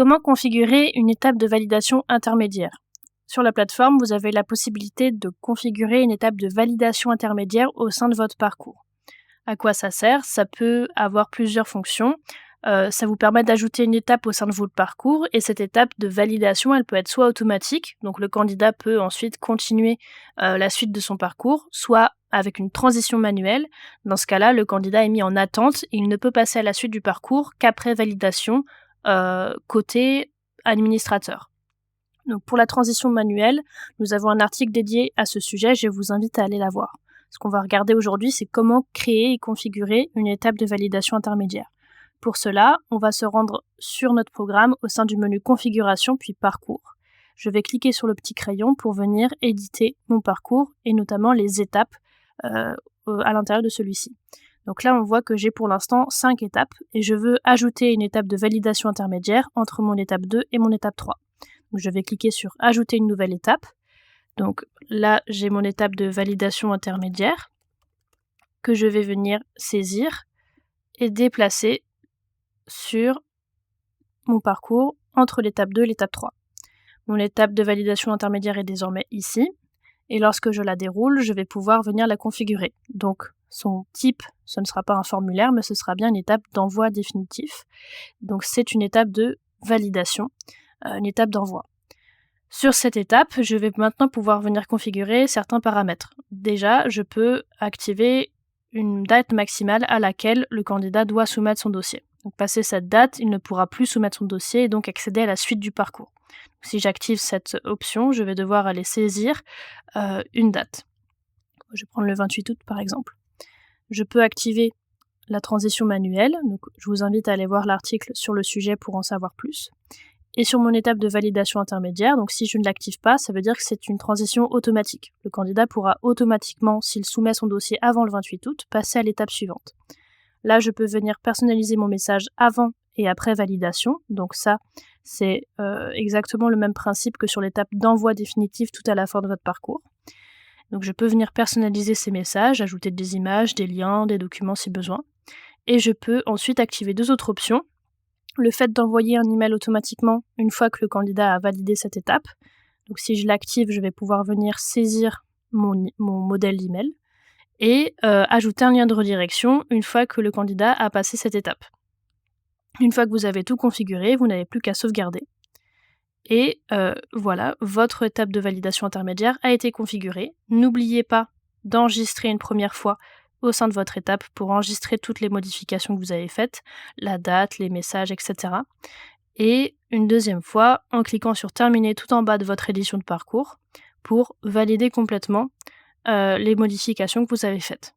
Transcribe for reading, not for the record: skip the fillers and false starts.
Comment configurer une étape de validation intermédiaire? Sur la plateforme, vous avez la possibilité de configurer une étape de validation intermédiaire au sein de votre parcours. À quoi ça sert? Ça peut avoir plusieurs fonctions. Ça vous permet d'ajouter une étape au sein de votre parcours et cette étape de validation, elle peut être soit automatique, donc le candidat peut ensuite continuer la suite de son parcours, soit avec une transition manuelle. Dans ce cas-là, le candidat est mis en attente et il ne peut passer à la suite du parcours qu'après validation côté administrateur. Donc pour la transition manuelle, nous avons un article dédié à ce sujet, je vous invite à aller la voir. Ce qu'on va regarder aujourd'hui, c'est comment créer et configurer une étape de validation intermédiaire. Pour cela, on va se rendre sur notre programme au sein du menu configuration puis parcours. Je vais cliquer sur le petit crayon pour venir éditer mon parcours et notamment les étapes à l'intérieur de celui-ci. Donc là, on voit que j'ai pour l'instant 5 étapes et je veux ajouter une étape de validation intermédiaire entre mon étape 2 et mon étape 3. Donc je vais cliquer sur ajouter une nouvelle étape. Donc là, j'ai mon étape de validation intermédiaire que je vais venir saisir et déplacer sur mon parcours entre l'étape 2 et l'étape 3. Mon étape de validation intermédiaire est désormais ici et lorsque je la déroule, je vais pouvoir venir la configurer. Donc son type, ce ne sera pas un formulaire, mais ce sera bien une étape d'envoi définitif. Donc c'est une étape de validation, une étape d'envoi. Sur cette étape, je vais maintenant pouvoir venir configurer certains paramètres. Déjà, je peux activer une date maximale à laquelle le candidat doit soumettre son dossier. Donc passé cette date, il ne pourra plus soumettre son dossier et donc accéder à la suite du parcours. Donc, si j'active cette option, je vais devoir aller saisir une date. Je vais prendre le 28 août par exemple. Je peux activer la transition manuelle, donc je vous invite à aller voir l'article sur le sujet pour en savoir plus. Et sur mon étape de validation intermédiaire, donc si je ne l'active pas, ça veut dire que c'est une transition automatique. Le candidat pourra automatiquement, s'il soumet son dossier avant le 28 août, passer à l'étape suivante. Là, je peux venir personnaliser mon message avant et après validation. Donc ça, c'est exactement le même principe que sur l'étape d'envoi définitif tout à la fin de votre parcours. Donc je peux venir personnaliser ces messages, ajouter des images, des liens, des documents si besoin. Et je peux ensuite activer deux autres options. Le fait d'envoyer un email automatiquement une fois que le candidat a validé cette étape. Donc si je l'active, je vais pouvoir venir saisir mon modèle d'email et ajouter un lien de redirection une fois que le candidat a passé cette étape. Une fois que vous avez tout configuré, vous n'avez plus qu'à sauvegarder. Et voilà, votre étape de validation intermédiaire a été configurée. N'oubliez pas d'enregistrer une première fois au sein de votre étape pour enregistrer toutes les modifications que vous avez faites, la date, les messages, etc. Et une deuxième fois en cliquant sur terminer tout en bas de votre édition de parcours pour valider complètement les modifications que vous avez faites.